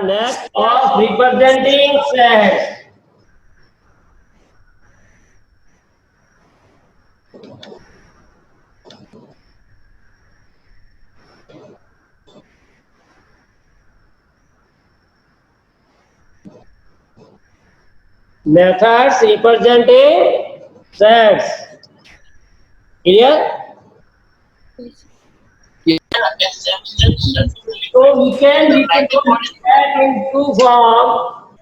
Next of representing sets. Methods representing sets. Clear? So we can represent that in two form,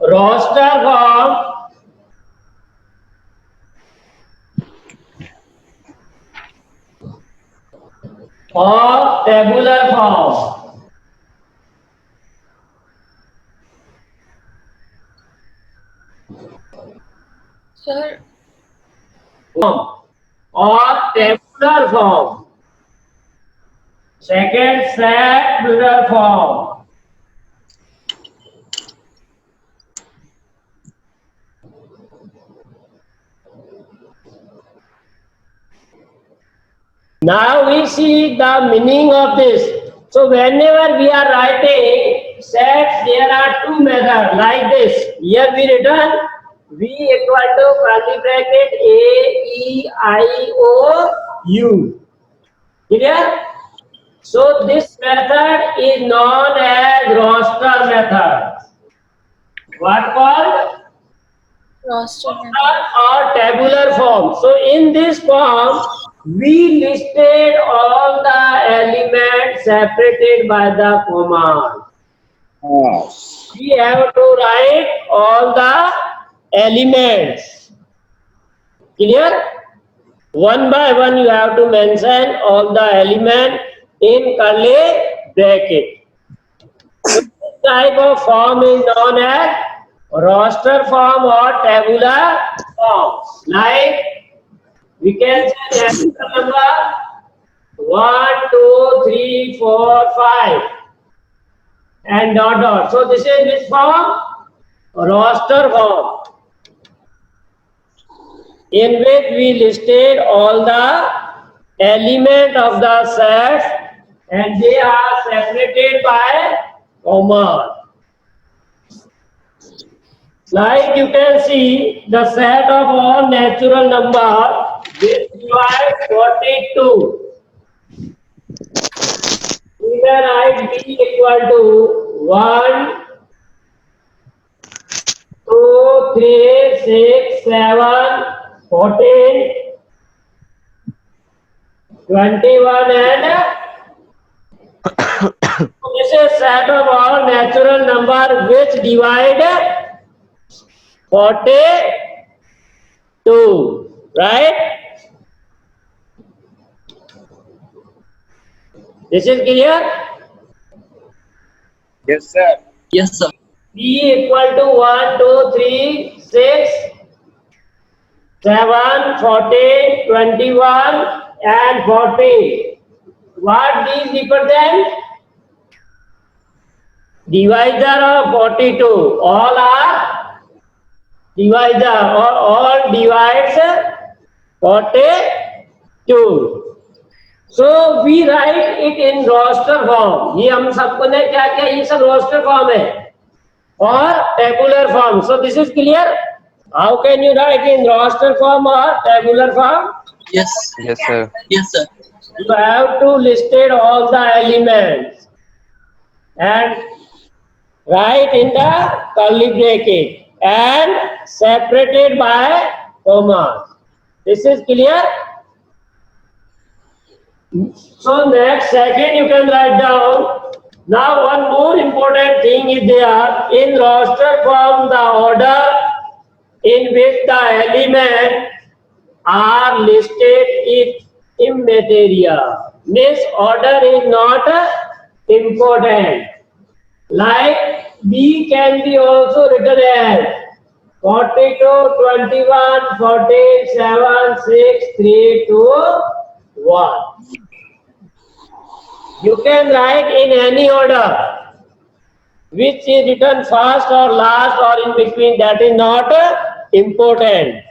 roster form or tabular form. Sir, Form or tabular form. Second, tabular form. Now we see the meaning of this. So whenever we are writing sets, there are two methods like this. Here we written V equal to curly bracket A, E, I, O, U. Clear? So this method is known as roster method. What called? roster method. Or tabular form. So in this form, we listed all the elements separated by the comma. We have to write all the elements. Clear? One by one you have to mention all the elements in curly bracket. So this type of form is known as roster form or tabular form. Like we can say natural number 1, 2, 3, 4, 5 and dot dot. So this is which form? Roster form in which we listed all the element of the set and they are separated by comma. Like you can see the set of all natural number which divide 42. We can write b equal to 1, 2, 3, 6, 7, 14, 21 and this is set of all natural number which divide 42, right? This is clear? Yes, sir. Yes, sir. B equal to 1, 2, 3, 6, 7, 14, 21 and 40. What these represent? Divisor of 42. All are divisor or all divides 42. So we write it in roster form. ये हम सबको ने क्या किया? ये सब roster form है or tabular form. So this is clear. How can you write in roster form or tabular form? Yes. Yes, sir. Yes, sir. You have to listed all the elements and write in the curly bracket and separated by commas. This is clear. So next second you can write down. Now one more important thing is there in roster form the order in which the elements are listed is immaterial. This order is not important. Like B can be also written as 42, 21, 14, 7, 6, 3, 2, 1. You can write in any order, which is written first or last or in between, that is not important.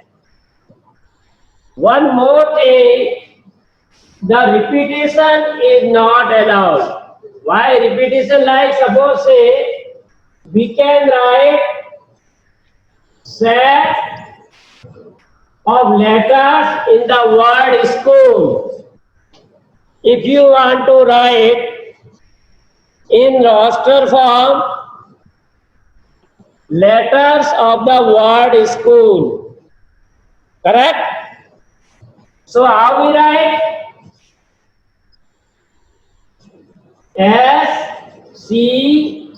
One more thing, the repetition is not allowed. Why repetition? Like suppose say we can write set of letters in the word school. If you want to write in roster form letters of the word school, correct? So how we write? SCHOL.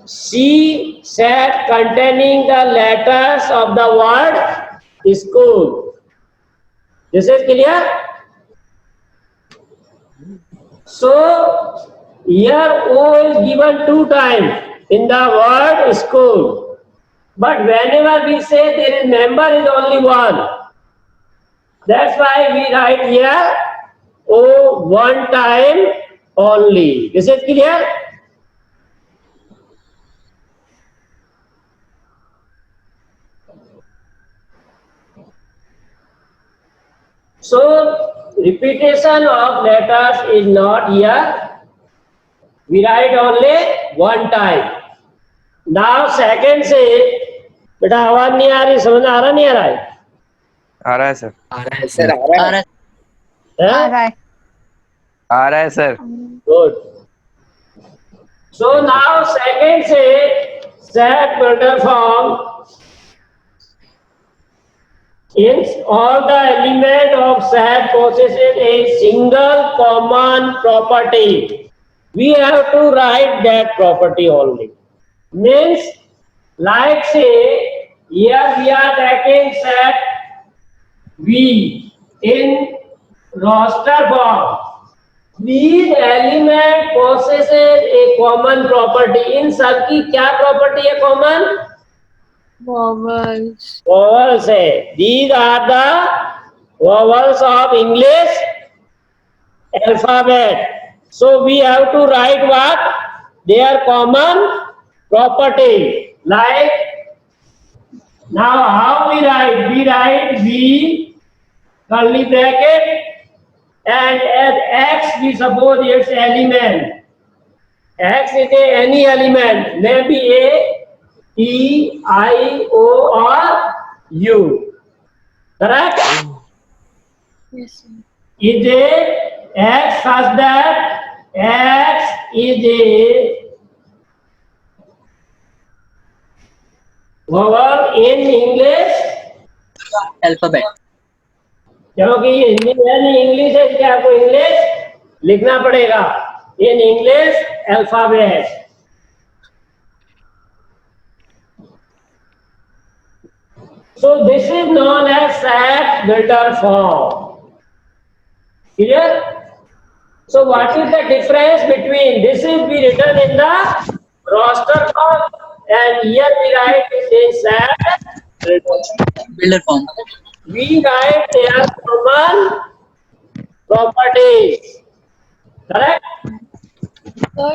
C set containing the letters of the word school. This is clear? So here O is given 2 times in the word school. But whenever we say there is member is only one. That's why we write here O 1 time only. This is clear? So repetition of letters is not here. We write only 1 time. Now second से बेटा आवाज नहीं आ रही, समझ आ रहा नहीं आ रहा है? आ रहा है सर। सर आ रहा है। हैं? आ रहा है sir. Good. So now second से set builder form in all the element of set possesses a single common property. We have to write that property only. Means like say here we are taking set V in roster form. These element possesses a common property. इन सब की क्या property है common? Vowels. Vowels है. These are the vowels of English alphabet. So we have to write what? Their common property. Like now how we write? We write V curly bracket and as X we suppose its element. X is any element, maybe A, E, I, O or U. Correct? Yes, sir. Is a X such that X is a vowel in English alphabet. क्योंकि ये हिंदी है नहीं English है, इसलिए आपको English लिखना पड़ेगा in English alphabet. So this is known as set builder form. Clear? So what is the difference between this is be written in the roster form and here we write it in set builder form. we write their common properties. Correct? Sir,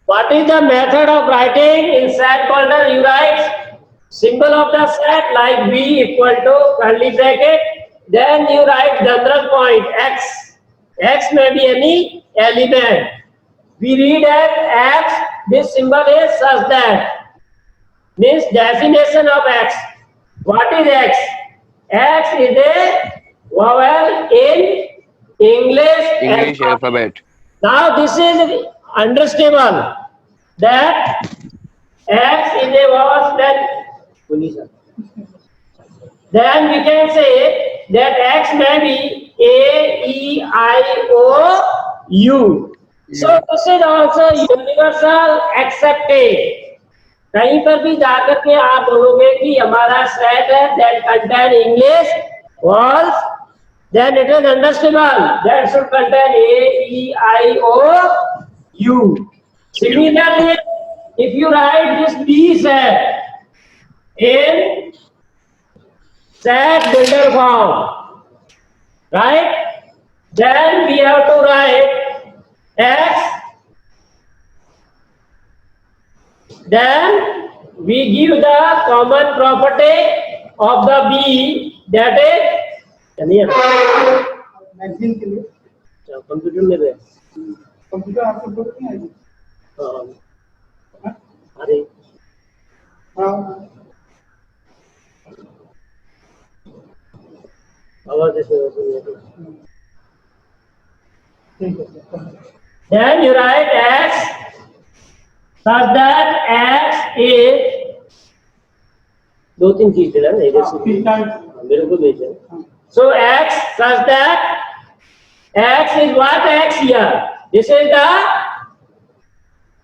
What is the method of writing in set builder? You write symbol of the set like B equal to curly bracket. Then you write general point X. X may be any element. We read as X. This symbol is such that means definition of X. What is X? X is a vowel in English alphabet. Now this is understandable that X is a vowel, then we can say that X may be A, E, I, O, U. So this is also universal accepted. कहीं पर भी जाकर के आप बोलोगे कि हमारा set है that contain English words, then it is understandable that should contain A, E, I, O, U. Similarly, if you write this B set in set builder form, right? Then we have to write X. Then we give the common property of the B that is computer में गए। Computer आपको बोल नहीं आएगी। अरे हाँ आवाज इसमें ठीक है। then you write x such that x is दो तीन चीज है ना इधर से मेरे को भेजे so x such that x is what x here this is the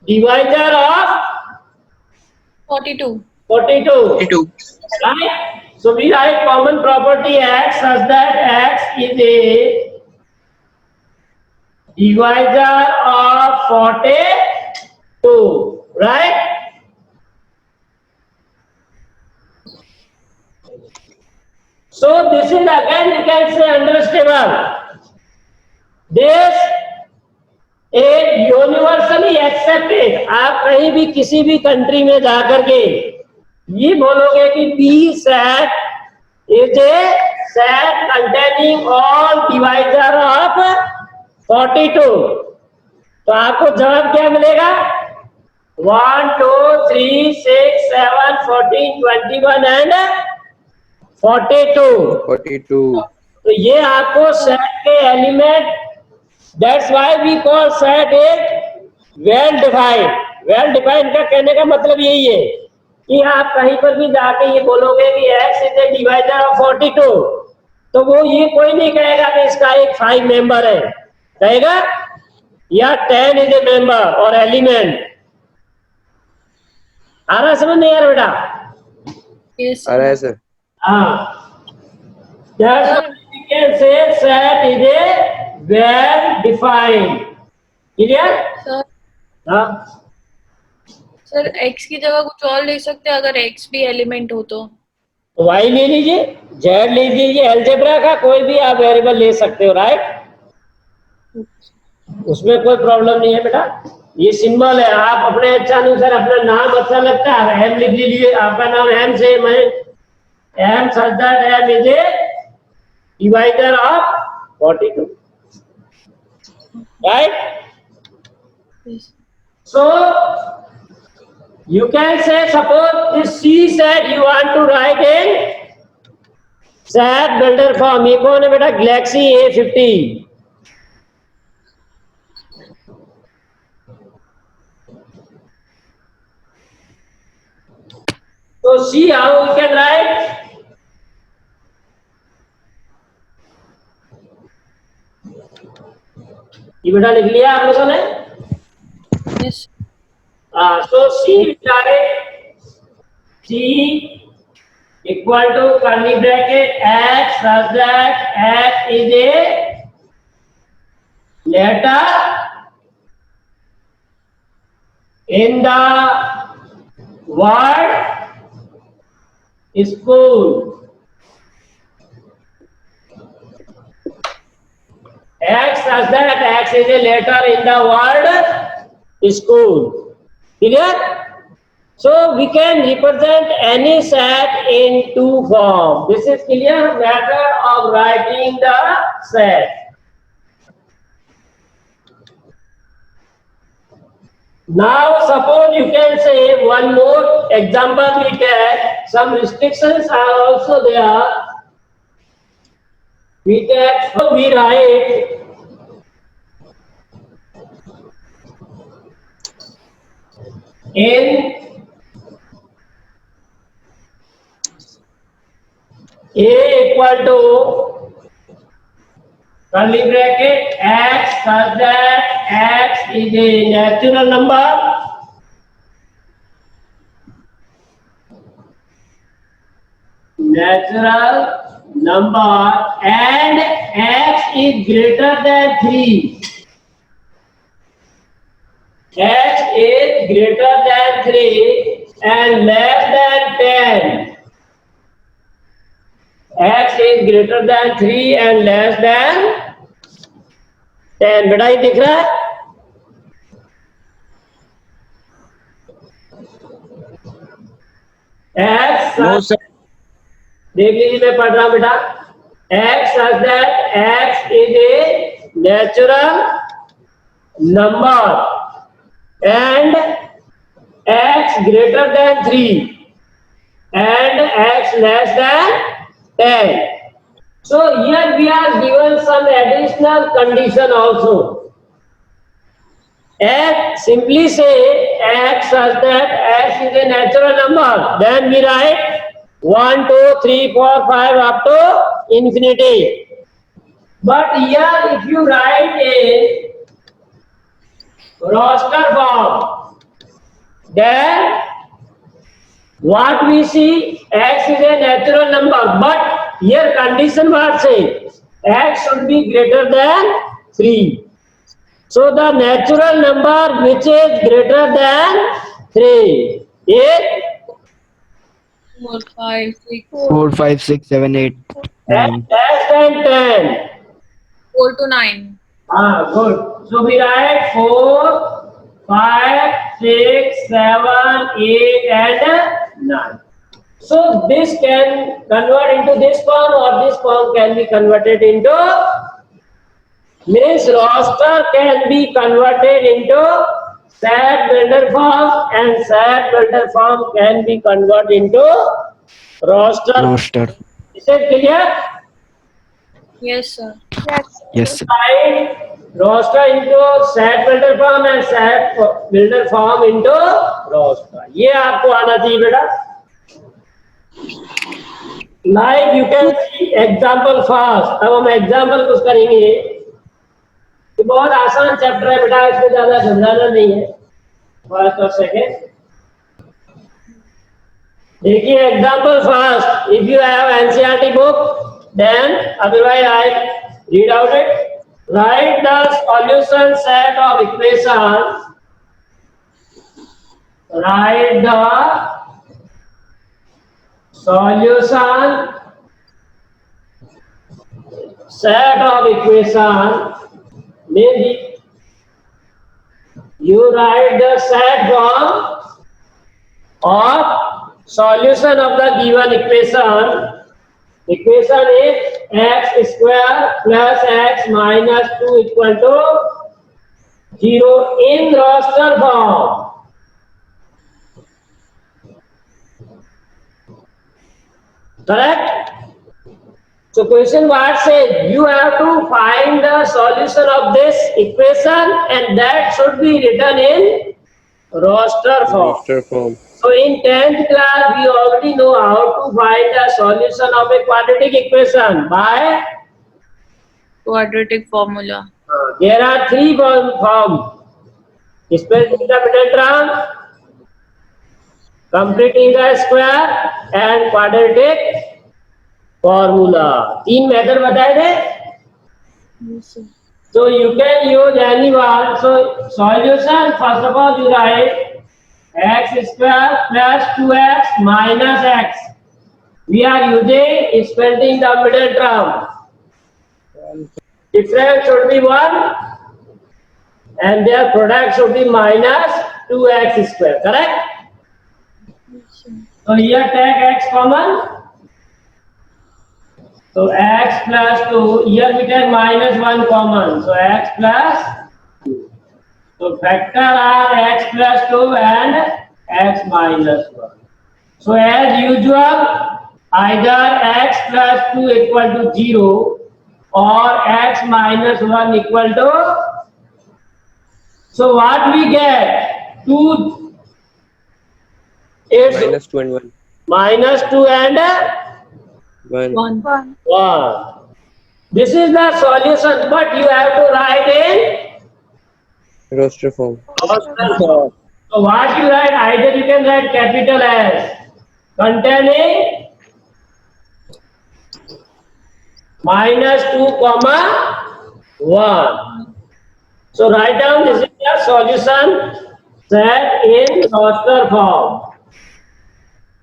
divisor of 42. 42 42. right so we write common property x such that x is a divisor of 42 right so this is again you can say understandable this is universally accepted आप कहीं भी किसी भी country में जाकर के ये बोलोगे कि B set is a set containing all divisor of 42 तो आपको जवाब क्या मिलेगा 1 2 3 6 7 14 21 एंड 42 42. तो ये आपको सेट के element that's why we call set is well defined का कहने का मतलब यही है कि आप कहीं पर भी जाके ये बोलोगे कि x is a divisor of 42 तो वो ये कोई नहीं कहेगा कि इसका एक 5 मेंबर है कहेगा या 10 इज ए मेंबर और एलिमेंट आ रहा समझ नहीं यार बेटा Yes. आ रहा है sir. That's why we can say set is a well defined. Clear? Sir, हाँ सर x की जगह कुछ और ले सकते हैं अगर x भी एलिमेंट हो तो y ले लीजिए z ले लीजिए अलजेब्रा का कोई भी आप वेरिएबल ले सकते हो राइट उसमें कोई प्रॉब्लम नहीं है बेटा ये सिंबल है आप अपने अच्छा अनुसार अपना नाम अच्छा लगता है एम लिख लीजिए आपका नाम एम से मैं M such that M is a divider of 42 right yes. so you can say suppose this C set you want to write in set builder form ये कौन है बेटा Galaxy A50 so see how we can write ये बेटा लिख लिया आप लोगों ने Yes. so C direct C equal to curly bracket x such that x is a letter in the word school x such that x is a letter in the word school clear so we can represent any set in two forms this is clear method of writing the set now suppose you can say one more example we take some restrictions are also there we take so we write in A equal to curly bracket x such that x is a natural number and x is greater than 3 x is greater than 3 and less than 10 x is greater than 3 and less than 10 बेटा ये दिख रहा है x No sir. देख लीजिए मैं पढ़ रहा हूं बेटा x such that x is a natural number and x greater than 3 and x less than 10. So here we are given some additional condition also. X, simply say x such that x is a natural number. Then we write 1, 2, 3, 4, 5 up to infinity. But here if you write a roster form, then what we see, x is a natural number, but here condition was say x should be greater than 3. So the natural number which is greater than 3 is 4, 5, 6, 4, 5, 6, 7, 8, 9. less than 10. 4 to 9. Good. So we write 4, 5, 6, 7, 8 and 9. So this can convert into this form or this form can be converted into, means roster can be converted into Sachs-Wilder form and Sachs-Wilder form can be converted into roster. Roster. Is it clear? Yes, sir. Yes, sir. Write roster into Sachs-Wilder form and Sachs-Wilder form into roster. ये आपको आना चाहिए बेटा. Like you can see example first. अब हम example कुछ करेंगे. ये बहुत आसान चैप्टर है बेटा, इसमें ज्यादा झंझाना नहीं है. फर्स्ट और सेकेंड देखिए example first. If you have NCERT book then otherwise I read out it. Write the solution set of equation. Write the solution set of equation. Maybe you write the set form of solution of the given equation. Equation is x square plus x minus 2 equal to 0 in roster form. Correct? So question what says you have to find the solution of this equation and that should be written in roster form. So in 10th class we already know how to find the solution of a quadratic equation by Quadratic formula. there are three forms: splitting the middle term, completing the square and quadratic formula. तीन method बताए थे. Yes, sir. So you can use any one. So solution, first of all you write x square plus 2x minus x. We are using splitting the middle term. Difference should be 1 and their product should be minus 2x square. Correct? So here take x common. So x plus 2, here we take minus 1 common. So x plus 2. So factor are x plus 2 and x minus 1. So as usual, either x plus 2 equal to 0 or x minus 1 equal to. So what we get? 2 is minus 2 and 1. minus 2 and 1. 1. 1. This is the solution, but you have to write in Roster form. roster form. So what you write? Either you can write capital S containing minus 2 comma 1. So write down this is the solution set in roster form.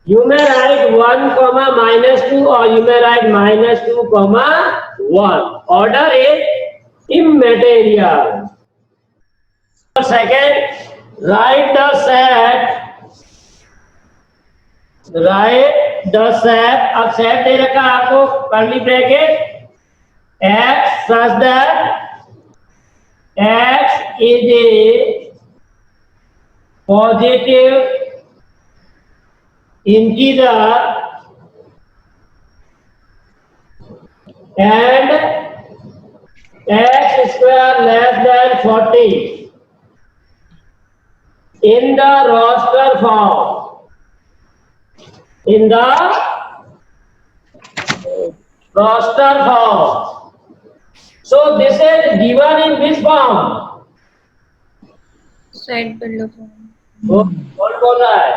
You may write 1 comma minus 2 or you may write minus 2 comma 1. Order is immaterial. Second, write the set. Write the set. अब set दे रखा आपको curly bracket x such that x is a positive integer and x square less than 40 in the roster form. In the roster form. So this is given in this form. Set builder form. कौन बोल रहा है?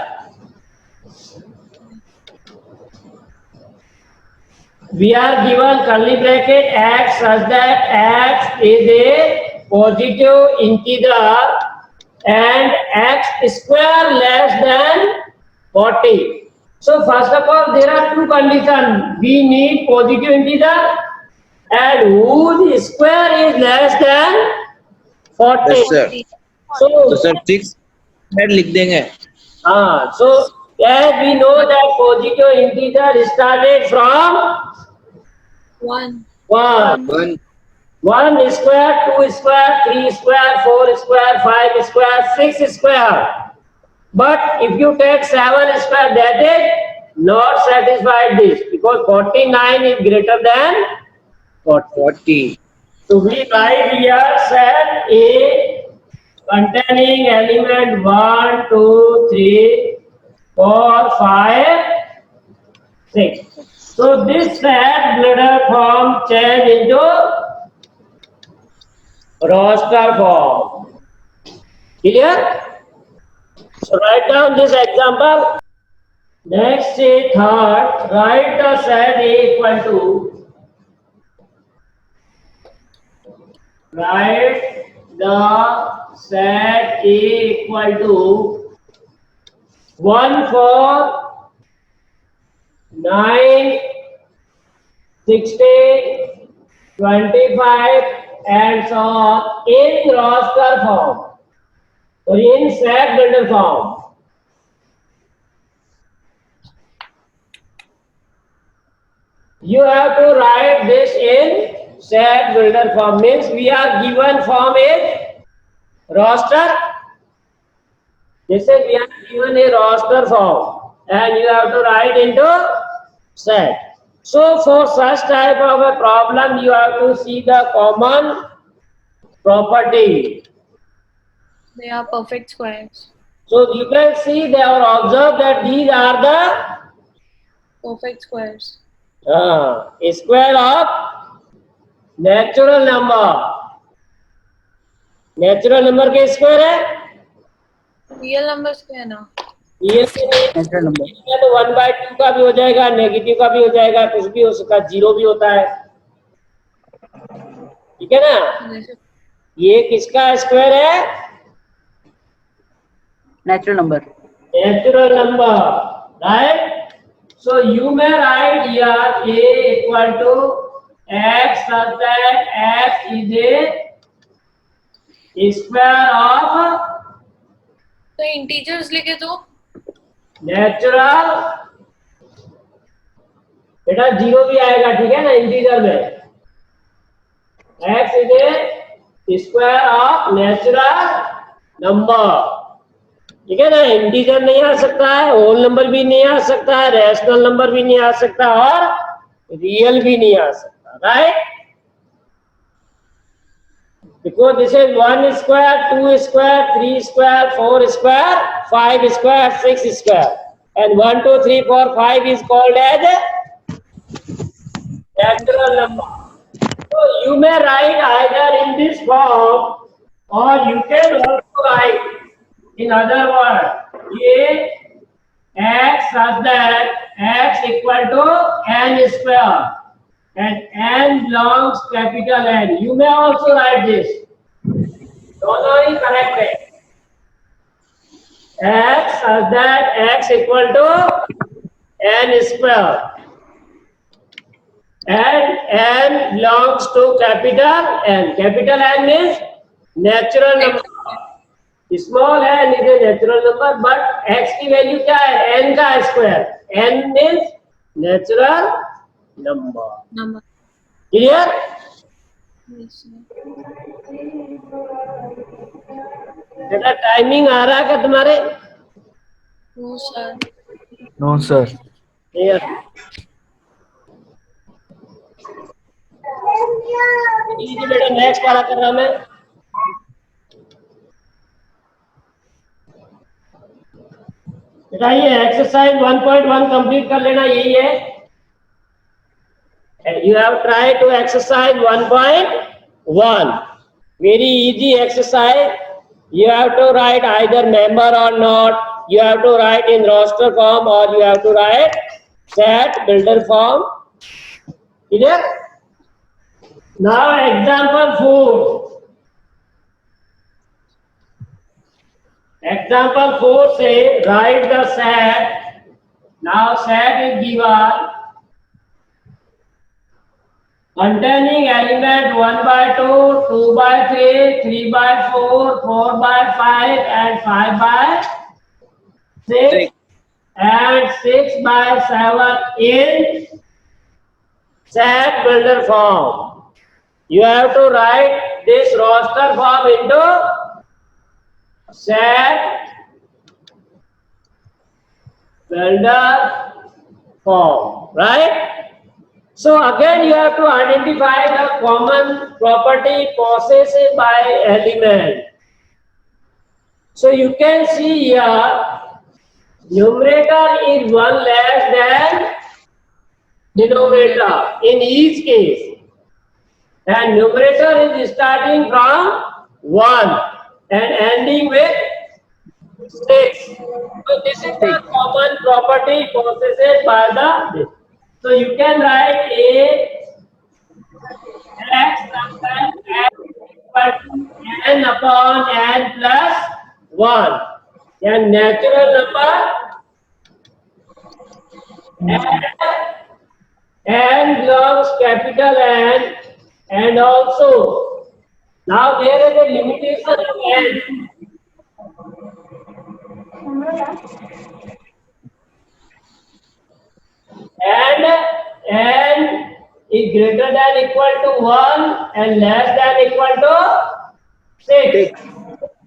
We are given curly bracket x such that x is a positive integer and x square less than 40. So first of all, there are two conditions. We need positive integer and whose square is less than 40. Yes, sir. So, तो sir 6 लिख देंगे. so as we know that positive integer started from 1. 1. 1. 1 square, 2 square, 3 square, 4 square, 5 square, 6 square. But if you take 7 square, that is not satisfied this because 49 is greater than 40. 40. So we write here set A containing element 1, 2, 3, 4, 5, 6. So this set builder form change into roster form. Clear? So write down this example. Next is third. Write the set A equal to. Write the set A equal to 1 for 9, 16, 25 and so on in roster form or in set builder form. You have to write this in set builder form, means we are given form is roster. This is we are given a roster form and you have to write into set. So for such type of a problem, you have to see the common property. They are perfect squares. So you can see they are observed that these are the Perfect squares. square of natural number. Natural number के square है Real numbers क्या है ना? ये Natural number. तो 1/2 का भी हो जाएगा, नेगेटिव का भी हो जाएगा, कुछ भी हो सकता है, जीरो भी होता है. ठीक है ना? जैसे ये किसका स्क्वायर है? Natural number. Natural number, right? So you may write here A equal to x such that x is a square of तो इंटीजर्स लिखे तो नेचुरल. बेटा जीरो भी आएगा, ठीक है ना, इंटीजर में. x is a square of natural number. ठीक है ना, इंटीजर नहीं आ सकता है, होल नंबर भी नहीं आ सकता है, रैशनल नंबर भी नहीं आ सकता और रियल भी नहीं आ सकता, right? Because this is 1 square, 2 square, 3 square, 4 square, 5 square, 6 square. And 1, 2, 3, 4, 5 is called as natural number. So you may write either in this form or you can also write in other words, A x such that x equal to n square. And n belongs capital N. You may also write this. दोनों ही correct है. X such that x equal to n square. And n belongs to capital N. Capital N means natural number. Small n is a natural number, but x की value क्या है? n का square. n means natural number. Number. Clear? Yes, sir. बेटा timing आ रहा है क्या तुम्हारे? No, sir. No, sir. Yes. जी बेटा नेक्स्ट वाला कर रहा मैं। बेटा ये एक्सरसाइज 1.1 कंप्लीट कर लेना, यही है। You have tried to exercise 1.1. Very easy exercise. You have to write either member or not. You have to write in roster form or you have to write set builder form. Clear? Now example 4. Example 4 say write the set. Now set is given containing element 1 by 2, 2 by 3, 3 by 4, 4 by 5 and 5 by 6 and 6 by 7 in set builder form. You have to write this roster form into set builder form, right? So again you have to identify the common property possessed by element. So you can see here numerator is 1 less than denominator in each case, and numerator is starting from 1 and ending with 6. So this is the common property possessed by the. So you can write a x sometimes equal to n upon n plus 1. And natural number n belongs capital N, and also now there is a limitation of n. And n is greater than equal to 1 and less than equal to 6.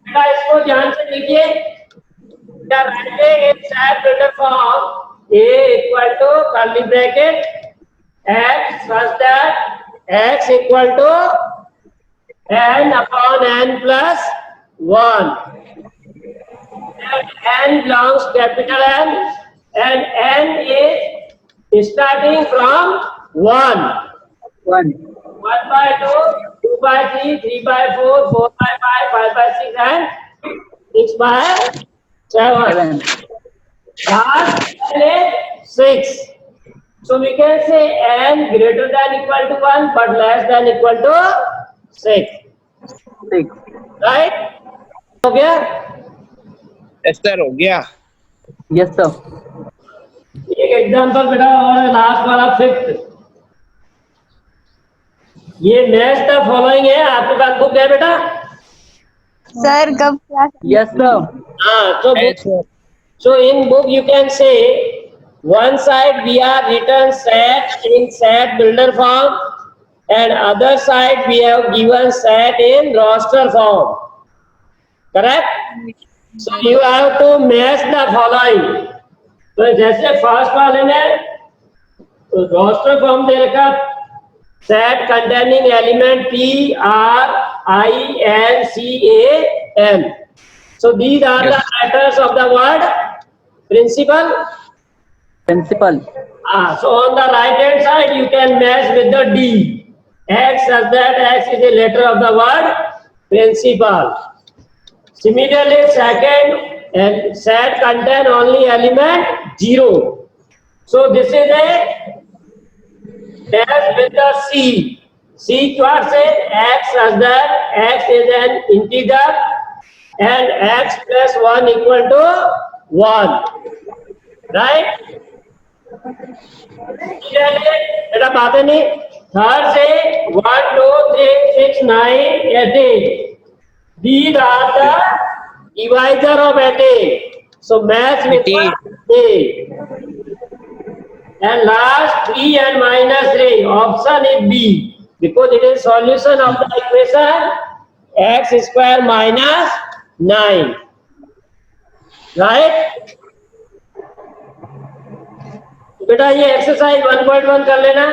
बेटा इसको ध्यान से देखिए, क्या writing in set builder form a equal to curly bracket x such that x equal to n upon n plus 1, and n belongs capital N, and n is starting from 1. 1. 1 by 2, 2 by 3, 3 by 4, 4 by 5, 5 by 6 and 6 by 7. 7. Last is 6. So we can say n greater than equal to 1 but less than equal to 6. 6. Right? हो गया? Ester हो गया। Yes, sir. एक example बेटा और last वाला 5th। ये match the following है, आपके पास बुक है बेटा? सर कब क्लास? Yes, sir. हाँ, so in book you can say one side we are written set in set builder form and other side we have given set in roster form. Correct? So you have to match the following. तो जैसे first वाले में roster form दे रखा set containing element P, R, I, N, C, A, M. So these are the letters of the word principal. Principal. So on the right hand side you can match with the D. X such that X is a letter of the word principal. Similarly, second set contain only element 0. So this is a dash with the C. C what says X such that X is an integer and X plus 1 equal to 1. Right? बेटा बात है नहीं। Third से 1, 2, 3, 6, 9, 18. These are the divisor of 18. So match with 8. And last 3 and minus 3. Option is B. because it is solution of the equation x square minus 9, right? बेटा ये exercise 1.1 कर लेना।